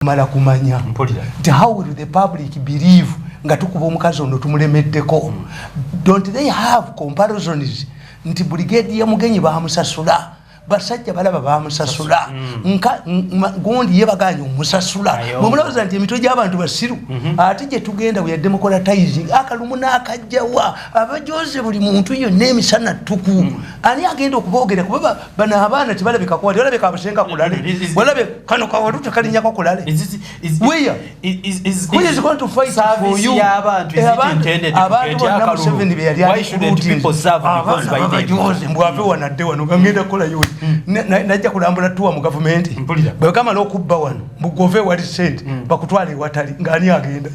mala kumanya how will the public believe nga tukuba omukazi ono tumulemeddeko don't they have comparisons nti brigade ya mugenyi bamusasula basajja balaba bamusasula nka gondi yebaganya omusasula mumulowooza nti emitwe gy'abantu basiru ate gye tugenda bwe ya democratizing akalumu n'akajjawa abajoze buli muntu yonna emisana tuku ani agenda okuboogera kuba bano abaana tebalabika kwati balabika abasenga kulale balabe kano kawalu tekalinyako kulale where is going to fight for you abantu bonna Museveni be yali abajoze mbwave wanadde wano gangenda kola yo najja kulambula tuwa mu government bwe kama lokubba wano mugove wali Ssente bakutwale watali ngani agenda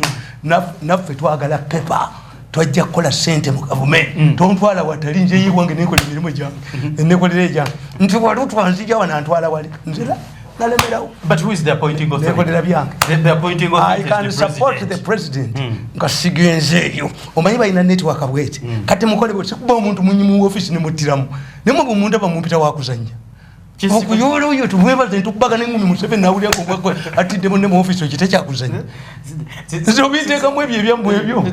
naffe twagala pepa twajja kola Ssente mu government tontwala watali nje yiwange nenko emirimu gyange ennekolere gyange nti wali twanzija wana ntwala wali nzira nalemerawo. But who is the appointing authority? Nekolera byange the appointing authority. I can support the president nga sigenzeeyo omanyi balina network bwete kati mukole bwe sikuba omuntu munyimu office ne mutiramu nemwe bumuntu abamumpita wakuzanya okuyolo oyo tumwebaze ntukubaga n'engumi Museveni nawulya ko atiddemu ne mu office okite kyakuzanya so biteekamu ebyo ebyambu ebyo.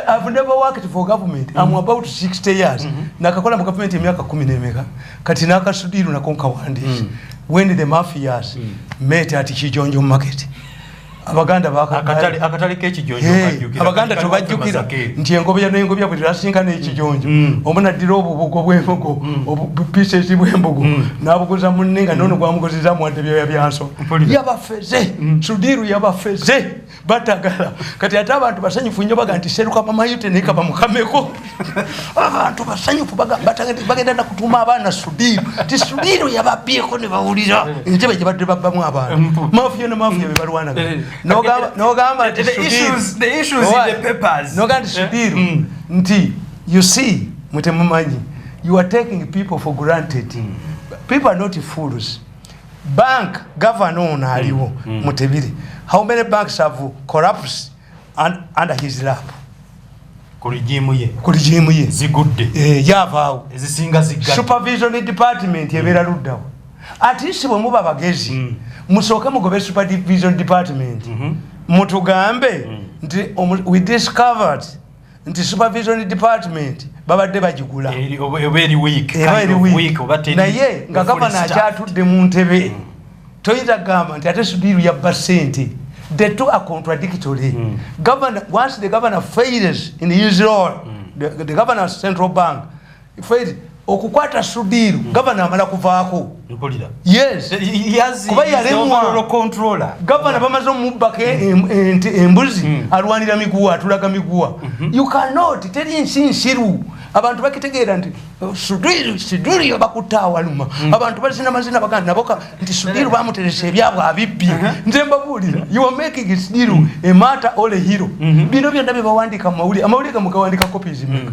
I've never worked for government. I'm about 60 years nakakola mu government emyaka 10 n'emeka kati nakasudiru nakonka wandisi when the mafias met at Kijonjo market abaganda akatali kekijonjo kajjukira abaganda tubajjukira nti engobya n'engobya bwe rasinga n'ekijonjo omuna dira obubugo bw'embogo pieces bw'embogo n'abuguza munninga nono gwamugozeza mu adebyo byanso yabafeze sudiru yabafeze batagala kati ate abantu basanyufu nnyo baga nti seruka mamayute nekaba mukameko abantu basanyufu bagenda nakutuma abaana sudiru ti sudiru yababbieko ne bawulira entebe gye badde babbamu abaana mafia ne mafia be balwana no gamba the issues in the papers no gamba sudiru nti you see mutemumanyi you are taking people for granted people are not fools. Bank governor on aliwo mutebire how many banks have corrupts under his lap kulijimu ye zigudde yavaawo ezisinga ziggadde supervision department yebera luddawo ati sibwe muba bagezi musooke mugobe supervision department mutugambe nti we discovered nti supervision department babadde bagigula very weak naye nga gavana akyatudde mu ntebe toyinza kugamba nti ate sudiru yabba Ssente. The two are contradictory. Governor, once the governor fails in his role, the governor's central bank fails okukwata sudiru governor amala kuvaako yes he has his controller governor bamaze omubaka embuzi alwanira miguwa atulaga miguwa you cannot teri nsi nsiru abantu bakitegeera nti sudiru yabakutawaluma abantu bazina mazina baganda naboka nti sudiru bamuteresa ebyabwe abibbi nze mbabuulira you are making sudiru a matter all a hero bino byonna bye bawandika mu mawulire gamugawandika copies meka.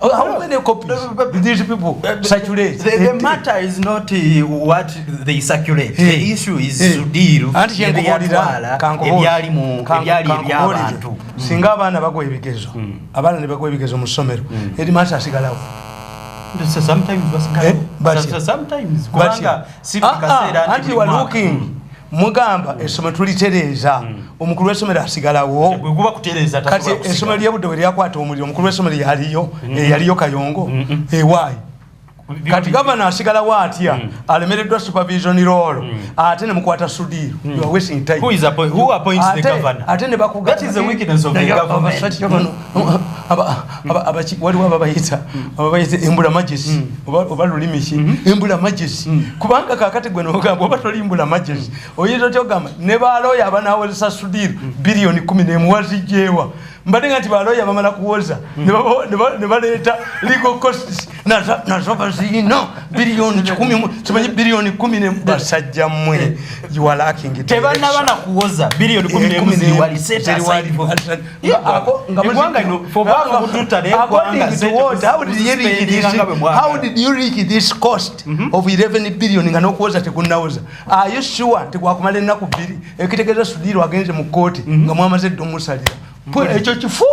How many copies these people circulate? The matter is not what they circulate. The issue is sudiru ebyabantu singa abaana bagwa ebigezo abaana ne bagwa ebigezo mu ssomero eri maasa asigalawo sometimes kubanga si kaseera anti you are looking mugamba essomero tulitereeza omukulu w'essomero asigalawo bwekuba kutereeza kati essomero ly'ebudde bwe lyakwata omuliro omukulu w'essomero yaliyo Kayongo ewaayi kati gavana asigalawo atya alemereddwa supervision role ate ne mukwata sudiru you are wasting time. Who appoints the governor? Ate ne bakugamba that is the weakness of the government. Waliwo ababayita embula majesi oba lulimi ki embula majesi kubanga kakati gwe n'ogamba oba toli embula majesi oyinza otya ogamba ne baloya abanaawozesa sudiru biliyoni 10 wazigyewa mbadde nga nti baloya bamala kuwoza ne baleeta legal costs nazo bazino biliyoni 10 simanyi biliyoni 10 basajja mmwe you are lacking it tebannaba na kuwoza biliyoni 10 wali set aside how did you reach this cost of 11 billion nga nokuwoza tekunnawoza are you sure tegwakumala ennaku 2 ekitegeeza sudiru agenze mu kooti nga mwamaze dde omusalira ekyo kifu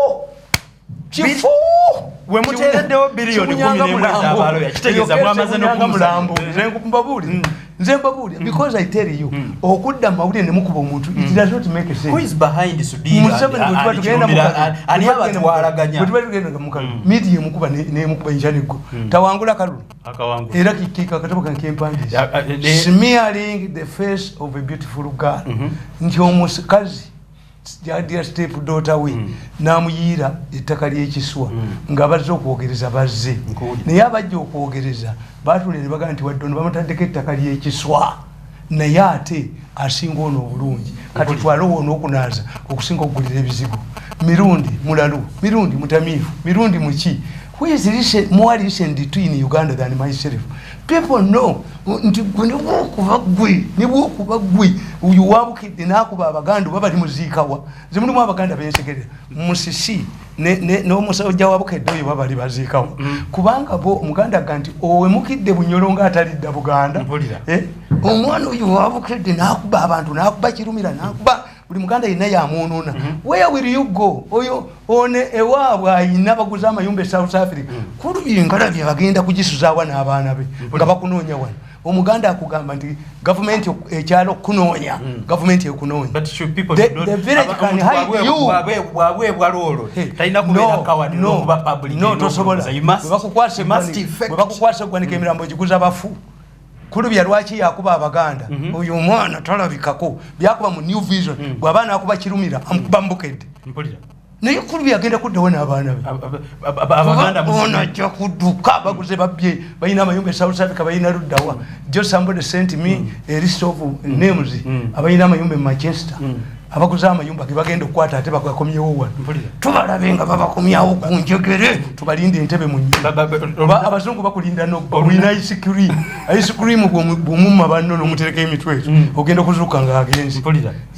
we muteereddewo biliyoni 10 ez'abaloya kitegeeza mwamaze n'okumulambo nze mbabuli Nzembabuli because I tell you okudda mawulire ne mukuba omuntu it does not make sense. Who is behind Sudira? Ani abatwaraganya. Tugenda mukalu. Media mukuba ne mukuba injanigo. Tawangula kalulu. Akawangula. Era kikika katabo kan kempandi. Smearing the face of a beautiful girl. Nti omusikazi dear step daughter we namuyira ettaka ly'ekiswa nga bazze okwogereza bazze naye abajja okwogereza batulere baga nti wadde ono bamutaddeko ettaka ly'ekiswa naye ate asinga ono obulungi kati twale ono okunaaza okusinga okugulira ebizigo mirundi mulalu mirundi mutamiivu mirundi muki who is more recent between Uganda than myself. People know nti nibukuba gwe uyu wabukidde nakuba abaganda baba limuziikawa zimulimu abaganda bensekerera musisi n'omusajja wabukedde oyo baba libaziikawa kubanga bo omuganda ganti owe mukidde bunyolo nga atalidda Buganda omwana oyo wabukedde nakuba abantu nakuba kirumira nakuba buli muganda yina yamununa where will you go oyo one ewaabwe ayina baguza amayumba South Africa kulubi ngalabye bagenda kugisuzawa n'abaana be nga bakunoonya wano omuganda akugamba nti government ekyalo kunoonya government ekunoonya but should people know the village can hide you wabwe bwalolo talina kubeera kawadi n'okuba public no tosobola bakukwasa gwanika emirambo gikuza bafu kulubya lwaki yakuba abaganda oyo omwana talabikako byakuba mu new vision bw'abaana akuba kirumira amukuba mbukedde naye kulubya agenda kuddawo n'abaana be abaganda onajja kudduka baguze babbye balina amayumba South Africa balina luddawa just somebody sent me a list of names abalina amayumba mu Manchester abaguze amayumba ge bagenda okukwata ate bagakomyewo wano tubalabe nga babakomyawo ku njegere tubalinde entebe mu nnyumba abazungu bakulinda n'olwina ice cream bw'omumma banno n'omutereka emitwe ogenda okuzuuka ng'agenzi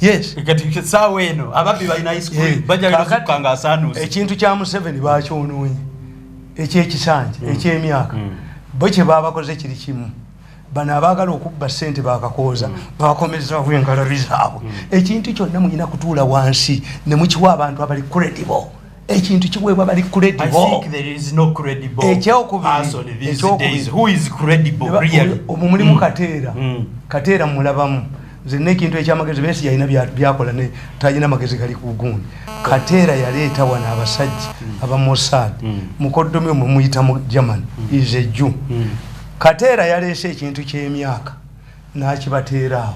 yes kati saawa eno ababbi balina ice cream bajja kuzuuka ng'asaanuuse ekintu kya Museveni bakyonoonye ekyekisanja eky'emyaka bo kye baabakoze kiri kimu bana abagala okubba ssente bakakooza bakomeza bwengalabi zaabwe ekintu kyonna muyina kutuula wansi ne mukiwa abantu abali credible ekintu kiweebwa bali credible. I think there is no credible person these days who is credible really. Mulimu kateera mulabamu nze n'ekintu ekyamagezi besi yalina byakola ne talina magezi gali ku gundi kateera yaleeta wana abasajja aba Mossad mukoddomi muyita mu German is a Jew kateera yaleese ekintu ky'emyaka n'akibateeraawo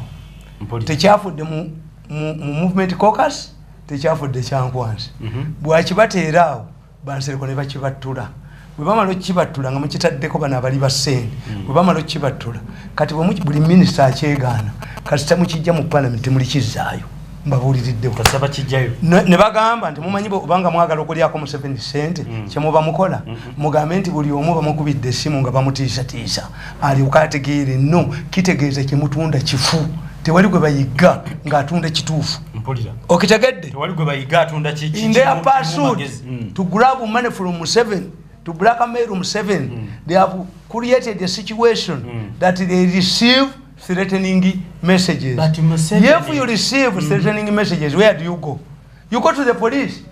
tekyafudde mu movement caucus tekyafudde kyankwansi bwakibateeraawo bansereko ne bakibattula bwe bamala okukibattula nga mukitaddeko bano abali ba ssente bwe bamala okukibattula kati buli minisita akyegaana kasita mukijja mu parliament temulikizaayo mbabuuliriddewo kasaba kijjayo ne bagamba nti mumanyi obanga mwagala okulyako Museveni ssente kyemuba mukola mugambe nti buli omu bamukubidde essimu nga bamutiisatiisa alyoka ategeere no kitegeeza kyemutunda kifu tewali gwe bayiga ng'atunda kituufu okitegedde tewali gwe bayiga atunda kiki in their pursuit to grab money from Museveni to blackmail Museveni they have created a situation that they receive threatening messages. But if you receive threatening messages, where do you go? You go to the police.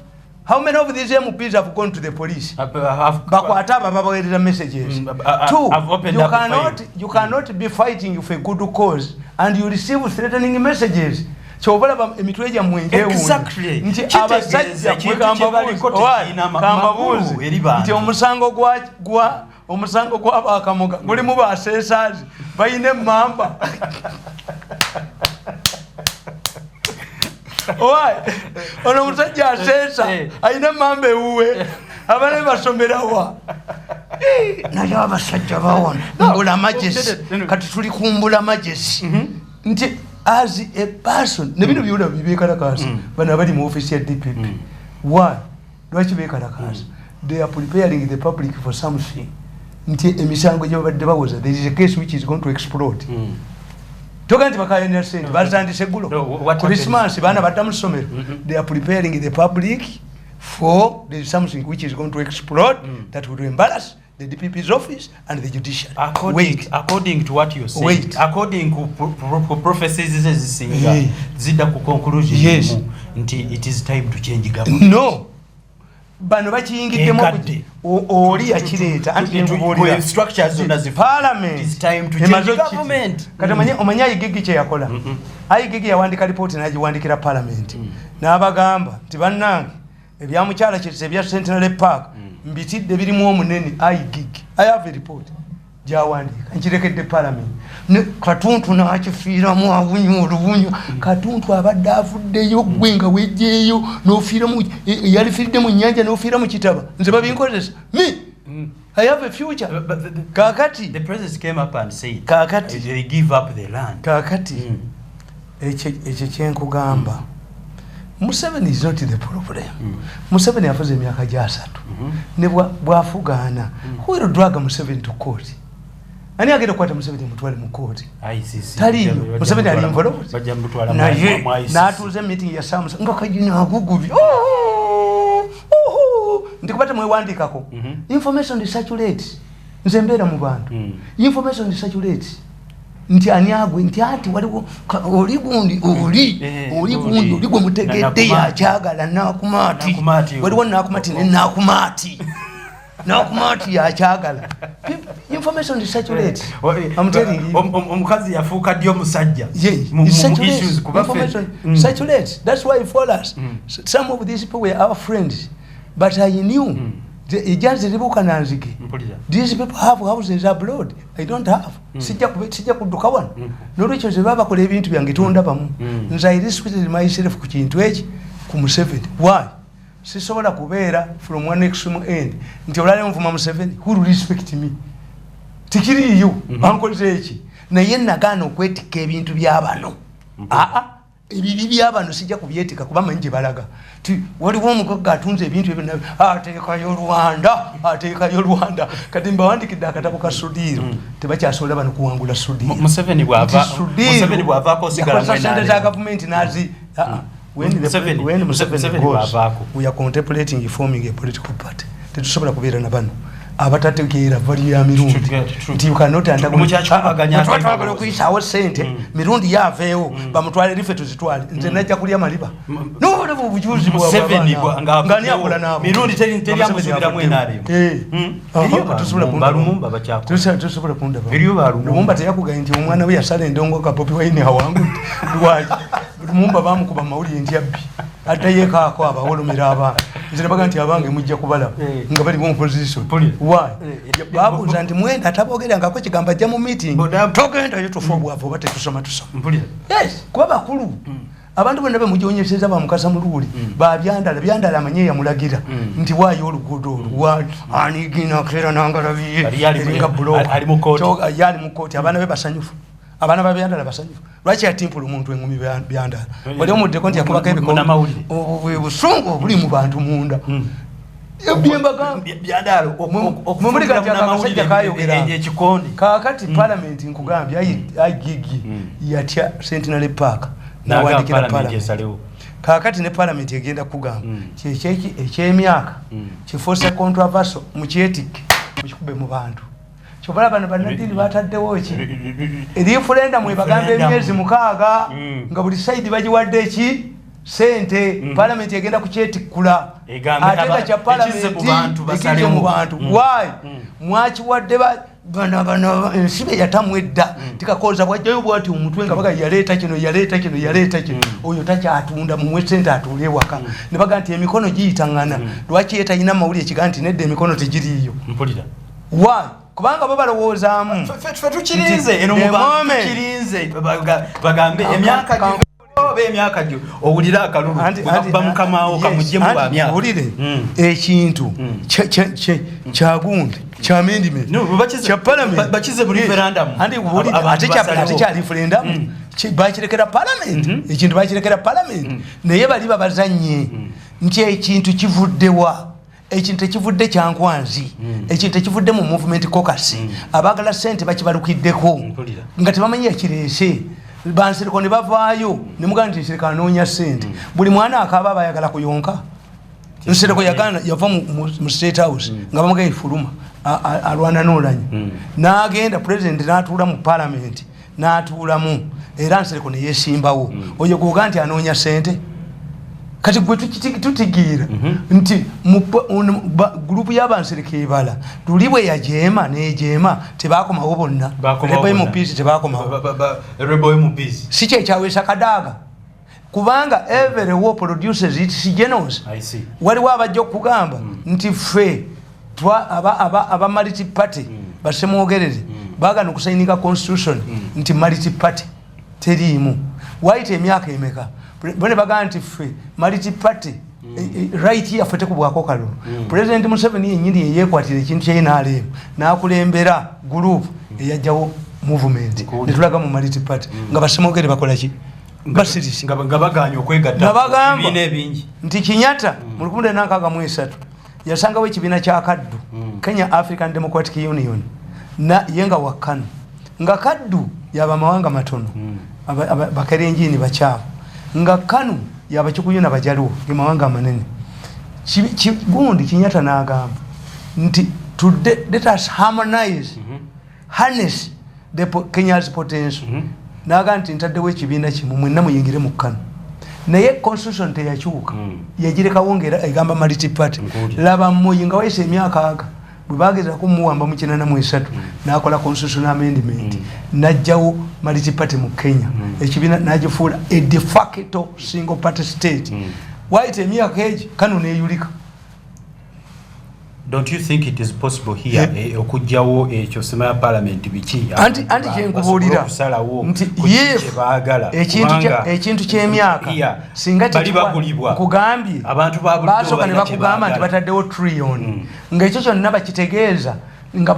How many of these MPs have gone to the police? Messages. Two, you cannot be fighting for a good cause and you receive threatening messages. Exactly. Omusango kwa bakamoga mulimu basesazi bayine mamba owai ono musajja asesa ayine mamba ewuwe abale basomerawa nayo abasajja bawona mbula majesi kati tuli kumbula majesi nti as a person ne bino byula bibekalakasa bana abali mu office ya DPP why lwaki bekalakasa they are preparing the public for something nti emisango gye babadde bawoza there is a case which is going to explode toka nti bakayenda sente bazandise gulo Christmas bana badamu somero they are preparing the public for there is something which is going to explode that will embarrass the DPP's office and the judiciary. According to what you say, according to prophecies zida ku conclusion yes nti it is time to change government. No, bano bakiyingiddemu oli yakireeta anti nkubulira parliament is time to change government kati omanya ayigigi kye yakola ayigigi yawandika ripooti n'agiwandikira parliament n'abagamba nti bannange ebyamukyala kyese ebya Centenary Park mbitidde birimu omunene ayigigi I have a report gyawandika nkirekedde parliament Katuntu n'akifiiramu abunyu olubunyu Katuntu abadde avuddeyo gwe nga wejjeeyo n'ofiiramu yalifiiridde mu nnyanja n'ofiira mu kitaba nze babinkozesa I have a future. Kakati the president came up and said kakati they give up the land. Kakati ekyo kyenkugamba Museveni is not the problem. Museveni afuze emyaka gya 3 ne bwafugaana who will drag Museveni to court? Ani agenda kwata Museveni mutwale mu court? ICC. Tali Museveni ali involved. Bajja mutwala mu ICC. N'atuuze meeting ya Samson nga kajina agugubi. Ndikubata mwewandikako. Information is circulate. Nze mbeera mu bantu. Information is circulate. Nti anyagwe nti ati waliwo oli gundi gwe mutegedde yakyagala nakumati waliwo nakumati ne nakumati nakumati yakyagala information is circulate. I'm telling you omukazi yafuuka ddyo musajja issues information circulate. That's why for us some of these people were our friends but I knew Ijanzi libuka nanzige. These people have houses abroad. I don't have. Sijja kudduka wano. Nolwekyo ze baba kola ebintu byange tonda bamu. Nze I respected myself ku kintu eki ku Museveni. Why? Sisobola kubeera from one extreme end. Nti olale mvuma Museveni. Who will respect me? Tikiriyo. Bankolze eki. Naye nagaana okwetika ebintu by'abano. Ebibi by'abano sijja kubyetika kuba manje balaga. Waliwo omugagga atunze ebintu ebyo ateekayo Rwanda kati mbawandikidde akatabo ka Sudiro tebakyasobola bano kuwangula Sudiro. Museveni bw'avaako osigala sente za gavumenti nazi when Museveni goes we are contemplating forming a political party tetusobola kubeera na bano abatategeera vali ya mirundi nti ukanota twagala okuyisaawo ssente mirundi yaveewo bamutwale life tuzitwale nze najja kulya maliba nobolevo obujuzi ngani akola nabo mirundi teryamuzibiramu enaalimu tusobola kundaba Lumumba teyakugaye nti omwana we yasala endongo ka Bobi Wine awangu lwaki Lumumba bamukuba mawulire nti abbi atayekaako abawolumira abantu nze baga nti abange mujja kubalaba nga bali mu opposition why babuuza nti mwenda atabogerangako kigamba ajja mu meeting togendayo tufa obwavu oba tetusoma yes kuba bakulu abantu bonna bemujonyeseza bamukasa mu luwuli byandala amanye yamulagira nti waayo oluguudo olwo anigina kera nangalabiye eringa buloka ali mu kooti abaana be basanyufu abana babyandala basanyufu lwaki atimpula omuntu engumi byandala wali omuddeko nti yakubako ebikono busungu obuli mu bantu munda kakati parliament nkugambye agigi yatya Centenary Park nawandikira parliament kakati ne parliament egenda kugamba ekyemyaka kifuuse controversial mukyetike mukikube mu bantu kyobala bano bannaddiini bataddewo ki referendum ebagambe emyezi 6 nga buli side bagiwadde eki ssente parliament egenda kukyetikkula ate nga kya parliament ekize mu bantu why mwakiwadde bano ensibe yatamwe edda tikakoza bwajjayo bwati omutwe nga baga yaleeta kino oyo takyatunda mumwe ssente atuule ewaka ne baga nti emikono giyitangana lwaki yetalina mawulire ekiga nti nedda emikono tegiriiyo why kubanga bo balowoozaamu tukirize eno mubantu tukirize bagambe emyaka gyo owulira akalulu bamukamawo kamujje mu bamyaka owulire ekintu kyagundi kyamendiment kya parliament bakize mu referendum ate kya referendum bakirekera parliament ekintu bakirekera parliament naye bali babazanye nti ekintu kivuddewa ekintu ekivudde kyankwanzi ekintu ekivudde mu movement caucus abagala ssente bakibalukiddeko nga tebamanyi ekireese bansiriko ne bavaayo ne mugana nti nsirika anoonya ssente buli mwana akaaba bayagala kuyonka nsiriko yava mu state house nga bamugaye fuluma alwana n'olanya n'agenda president n'atuula mu parliament n'atuulamu era nsiriko ne yeesimbawo oyo gwoga nti anoonya ssente kati gwe tutigira nti group y'abansereke ebala tuli bwe yajema nejema tebakomawo bonna rebo mu peace tebakomawo rebo mu peace si kye kyawesa kadaga kubanga every war produces its genos. Waliwo abajja okugamba nti ffe aba multi party basemwogerere bagana okusainika constitution nti multi party teriimu waite emyaka emeka bone bagamba nti ffe multi party right yaffe tekubwako kalulu President Museveni yennyini yeyekwatira ekintu ky'NRM n'akulembera group eyajjawo movement netulaga mu multi party nga basemwogere bakola ki basirisi nga baganya okwegatta ebina ebingi nti Kinyata mu 1963 yasangawo ekibiina kya Kaddu Kenya African Democratic Union na yenga wakano nga Kaddu yaba mawanga matono bakarenjini bachafu nga Kanu yaba Kikuyuna bajaluo mawanga manene gundi Kinyata n'agamba nti today let us harness the Kenya's potential naga nti ntaddewo ekibiina kimu mwenna muyingire mu Kanu naye constitution teyakyuka yagireka wongera egamba multi party laba muyinga wese emyaka aga bwe bageza kumuwamba mu 1983 nakola constitution amendment najjawo multi party mu Kenya ekibiina nagifuula a de facto single party state waite emyaka eji Kanu neyulika. Don't you think it is possible here okujjawo ekyo sema parliament biki anti kyenkubulira nti ekintu ky'emyaka singa kugambye abantu basooka ne bakugamba nti bataddewo trillion ng'ekyo kyonna bakitegeeza nga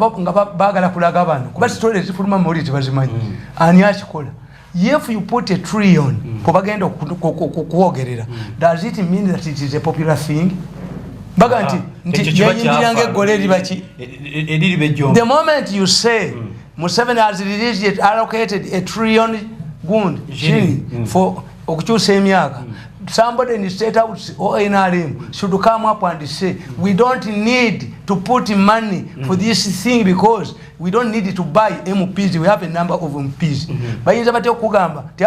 baagala kulaga bano kuba sitole zifuluma mawulire tebazimanyi ani akikola. If you put a trillion kubagenda okwogerera does it mean that it is a popular thing? Baganti the moment you say Museveni has released allocated a trillion for okukyusa emyaka somebody in the state house or NRM should come up and say we don't need to put money for this thing because we don't need to buy MPs, we have a number of MPs. Bayinza batya okugamba ti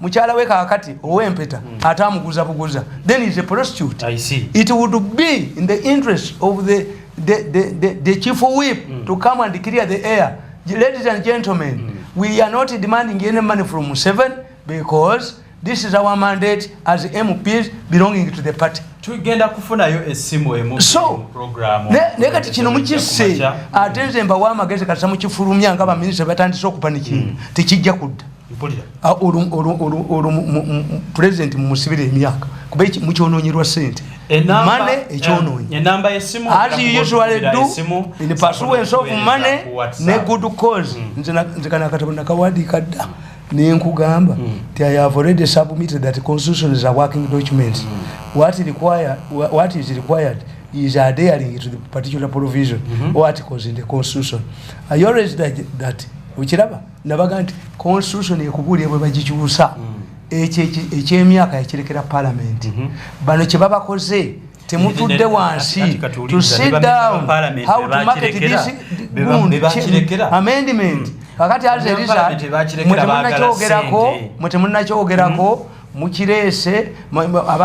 mukyala we kakati owempeta atamuguza buguza then he's a prostitute. I see. It would be in the interest of the chief whip to come and clear the air. Ladies and gentlemen, we are not demanding any money from Museveni because this is our mandate as MPs belonging to the party. Tugenda kufunayo esimu emu program. Nekati kino mukisse atenze mba wamagezi kasa mukifulumya nga ba minister batandise okupanikira tekijja kudda. President mumusibire emyaka kuba mukyononyerwa ssente money ekyononye enamba yesimu as you usually do in the pursuance of money ne good cause nze kana katabona kawadi kadda nenkugamba I have already submitted that constitution is a working document. What is required is adhering to the particular provision or articles in the constitution. I always that ukiraba nabaga nti constitution ekubulye bwe bagikyusa ekyemyaka yakirekera parliament bano kye babakoze temutudde wansi to sit down how to market this amendment kakati azeriza mutemunakyogerako mukirese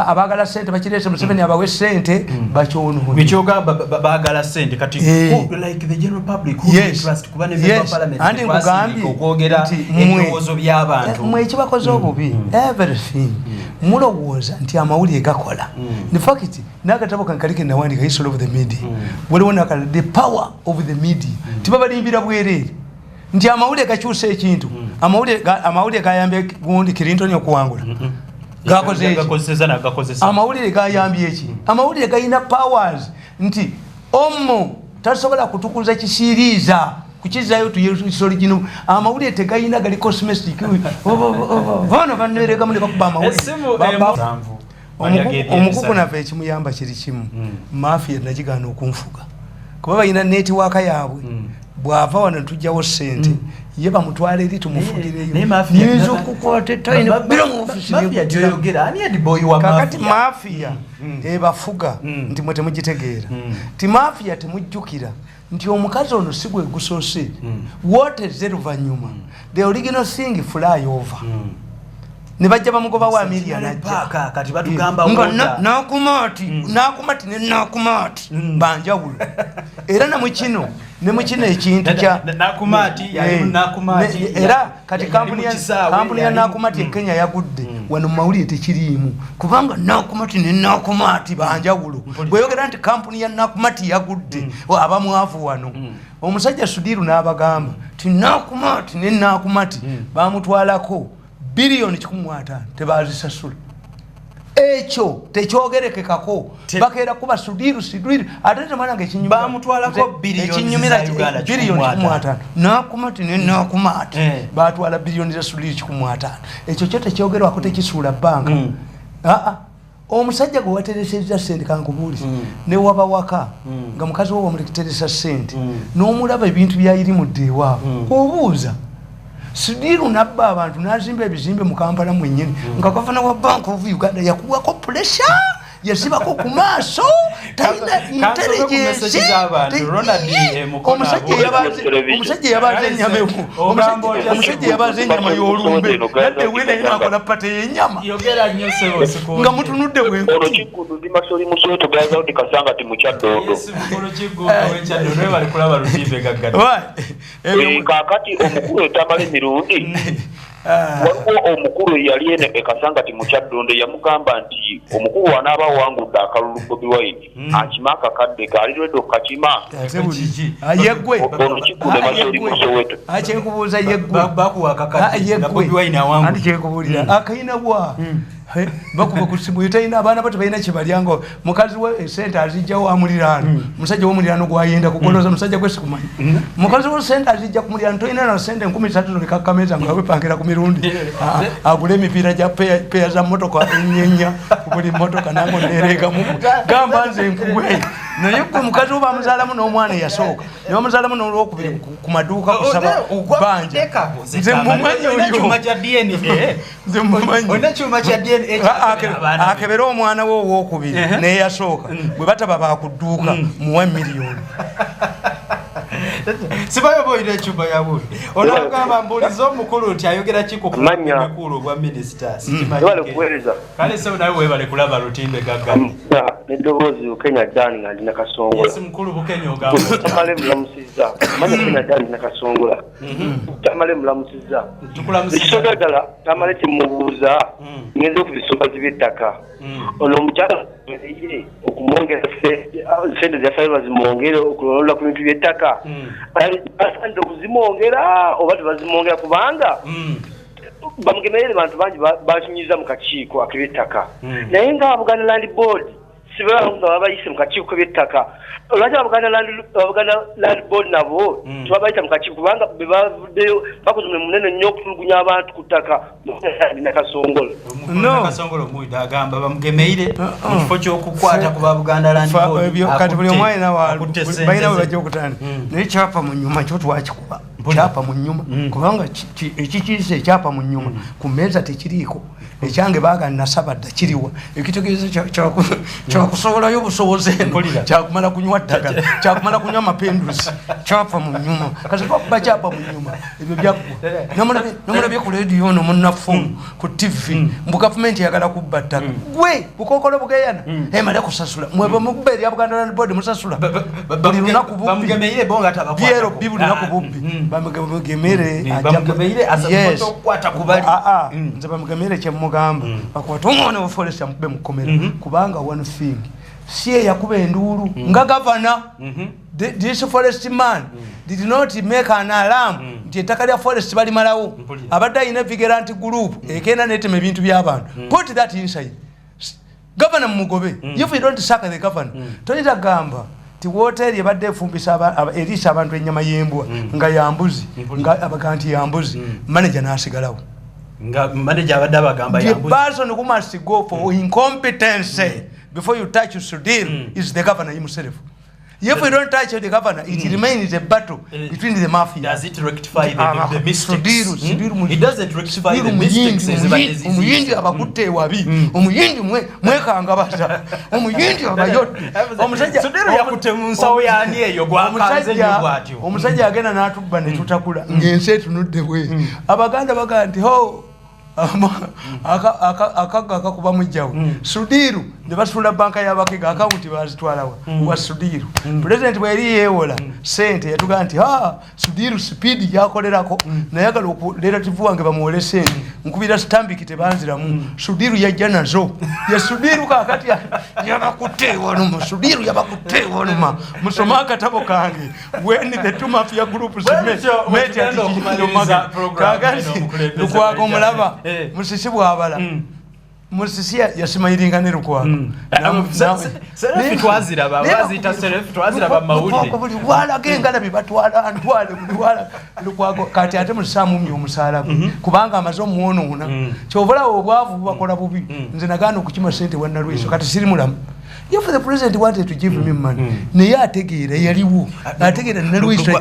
abagala ssente bakirese Museveni abawe ssente bakyonoone bikyogamba bagala ssente kati like the general public who trust kuba ne parliament andi nkugambye okwogera ebyowozo by'abantu mwe ekibakoze obubi everything mulowooza nti amawulire gakola in fact nagatabo kankalike nawandika history of the media waliwo nakala the power of the media tibabalimbira bwerere nti amawulire gakyusa ekintu amawulire gayambye gundi Clinton okuwangula amawulire gayambye eki amawulire gayina powers nti omo tasobola kutukuza kisiriiza kukizayo tuyisoli kino amawulire tegayina gali cosmetic vano vanerega muli bakuba amawulire omukuku nave ekimuyamba kiri kimu mafia nagigaana okunfuga kuba bayina netiwaaka yaabwe bwava wano tujjawo ssente ye bamutwala eri tumufugireyo kakati mafia ebafuga nti mwe temugitegeera ti mafia temujjukira nti omukazi ono si gwe gusoose wote ze luvannyuma the original thing fly over ne bajja bamugoba wa Amelia najja kati batugamba nakumati ne nakumati banjawulo era na mukino ekintu kya nakumati yali nakumati era kati kampuni ya nakumati Kenya yagudde wano mawuli tekiriimu kubanga nakumati ne nakumati banjawulo bweyogera nti kampuni ya nakumati yagudde abamwavu wano omusajja Sudiru n'abagamba ti nakumati ne nakumati bamutwalako bilioni 15 tebazisasula ekyo tekyogerekekako bakeera kuba Sudiru ate temwanange ekinyumira bamutwalako bilioni 15 nakumati ne nakumati batwala bilioni za Sudiru 15 ekyo kyo tekyogerwako tekisuula banka omusajja gwe watereseza Ssente kankubuuliza ne waba waka nga mukazi wo wamulekereza Ssente n'omulaba ebintu byayirimudde ewaabwe obuuza Sudiru nabba abantu nazimba ebizimbe mu Kampala mwennyini nga gavana wa Bank of Uganda yakubwako pressure yasibako ku maaso talina intelligence omusajja yabaze ennyama omusajja yabaze ennyama y'olumbe yadde wena inakola pate y'ennyama nga mutunudde kakati omukulu tamalemirundi waliwo omukulu yali ene ekasangati mu Kyaddondo yamugamba nti omukulu wanaaba wangudde akalulu Bobi Wine akima akakadde kaalirwedde okukakima yeggwe olukikule masoli mu Soweto akyekubuuza yeggwe bakuwa akakadde Bobi Wine awangudde andi kyekubuulira akayina bwa bakuba ku simu yetaina abaana bato balina kyebalyango mukazi we Ssente azijjawo amuliraano musajja w'omuliraano gwayenda kugoloza musajja gwe sikumanyi mukazi we Ssente azijja ku muliraano toyina na Ssente 13 zolekakkameza nga wepangira ku mirundi agula emipiira gya peya za mmotoka ennyenya ku buli mmotoka nango nereegamu gamba nze nkuwe naye gwe mukazi we bamuzaalamu n'omwana eyasooka ne bamuzaalamu n'olwokubiri ku maduuka kusaba banja nze mumanyi nze mumanyi akebera omwana we owokubiri neyasooka bwe bataba bakudduuka muwa miliyoni sibayo boyire ekyuma yabwe onagamba mbuliza omukulu nti ayogera kiko kumukulu gwa ministers kale se nawe webale kulaba lutimbe gaggani neddoboozi Kenya Dani nga ndina kasongola yes mukulu Bukenya ogamba tamale mulamusiza manya Kenya Dani na kasongola tamale mulamusiza ekisooka ddala tamale kimubuuza ngenza okubisoba ziby'ettaka ono omukyala okumwongera Ssente zaffe bazimwongere okulondola ku bintu by'ettaka asande okuzimwongera oba tebazimwongera kubanga bamugemerere bantu bangi bakinyiza mu kakiiko ak'eby'ettaka naye nga Buganda Land Board sibalanga babayise mu kakiiko k'eby'ettaka lwaki Buganda Land Board nabo tebabayita mu kakiiko kubanga bebavuddeyo bakoze omulimu munene nnyo okutulugunya abantu ku ttaka na kasongolo kasongolo mwida agamba bamugemeire mu kifo ky'okukwata ku ba Buganda Land Board kati buli omwana balina we bajja okutandika naye kyapa mu nnyuma kyo twakikuba kyapa mu nnyuma kubanga ekikiyisa ekyapa mu nnyuma ku mmeeza tekiriiko ekyange baagana sabadda kiriwa ekitegeeza kyakusobolayo obusobozi kyakumala kunywa ttaka kyakumala kunywa mapendusi kyapa mu nnyuma kasi bakuba kyapa mu nnyuma ebyo byakuba nomulabye ku leediyo ono munnafumu ku TV mbu gavumenti yagala kubba ttaka gwe bukokolo bugeyana emale kusasula mweba mubba erya Buganda Land Board musasula buli lunaku bubbi byero bibuli lunaku bubbi bamugemere nze bamugemere kyemugamba bakwata omwana wa forest amube mukomera kubanga one thing si yakuba enduulu nga gavana this forest man did not make an alarm nti ettaka lya forest balimalawo abadde ayina vigilante group ekenda netema ebintu by'abantu put that inside governor mugobe if you don't sack the governor toyita gamba ti woteri yabadde efumbisa erisa abantu ennyama y'embwa nga yambuzi nga abaganti yambuzi manager n'asigalawo nga manager abadde abagamba yambuzi the person who must go for incompetence before you touch Sudir is the governor himself. If we don't touch the governor, it remains a battle between the mafia. Does it rectify the mistakes? It doesn't rectify the mistakes. Omuyindi abakutte wabi. Omuyindi mwekanga bata. Omuyindi abayotte. Sudiru yakutte mu nsawo yani eyo gwakanze nyo bwatyo. Omusajja agenda n'atubba ne tutakula. Ngense tunudde bwe. Abaganda baga nti ho akakuba mujjawo Sudiru ne basula banka y'abakega akawunti bazitwalawa wa Sudiru president bwe yali yeewola Ssente yatuga nti Sudiru speed yakolerako nayagala relative wange bamuwole Ssente nkubira Stambik tebanziramu Sudiru yajja nazo ya Sudiru kakati yabakuteewo numa Sudiru yabakuteewo numa musoma akatabo kange when the two mafia groups met at Lw'ABABBI omulaba musisi bwabala musisi yasimayiringa ne Lw'ABABBI wala gengala bibatwala ntwale wala Lw'ABABBI kati ate musamu myo musala kubanga amazo muonona kyobula obwavu bakola bubi nze nagano kukima Ssente wanna Lwiso kati siri mulamu. If the president wanted to give him money, naye ategeera yaliwo ategeera ne Lwiso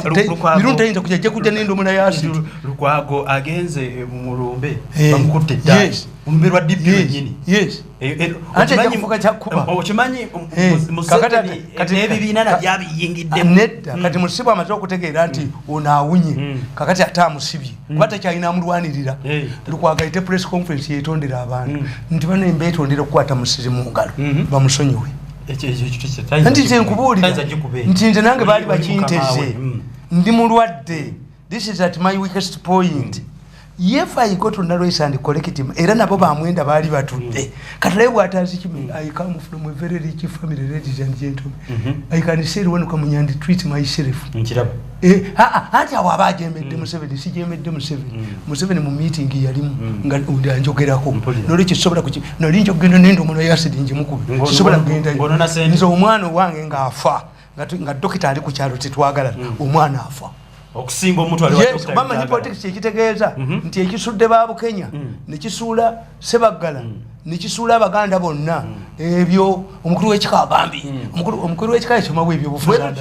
mirundi tayinza kujja kujja nendo muna yasi Lw'ABABBI agenze mu lumbe bamukutte yes umberwa DP nyini yes ate jakufuka chakuba okimanyi museveni n'ebibiina nabyo biyingiddemu nedda kati musibu amaze okutegeera nti onaawunye kakati atamusibye kuba takyalina amulwanirira Lw'ABABBI ayite press conference yetondera abantu nti bano embeetondera okukwata musiri mu ngalo bamusonyiwe nti nze nkubuulira nti nze nange baali bakinteze ndi mulwadde this is at my weakest point. If I go to Narrows and collect him, Eranabo Bamwenda Bari today. I come from a very rich family, ladies and gentlemen. I can say one come and treat my sheriff. Awabaje made them 7, CJ made them 7. Museveni meeting Yarim, Unda and Jokerako. No rich Sobra, no Rinjo Gunendo Monoyas in Jimuku. Sobra Genda, so one wang and Gafa, got Dokita Kucharo Titwagala, Umana fa. Okusinga omuntu ali yes mama ni politics ekitegeeza nti ekisudde baabu Kenya nekisuula Sebagala nekisuula Abaganda bonna ebyo omukulu w'ekika agambi omukulu w'ekika ekyo mabwe ebyo bufuza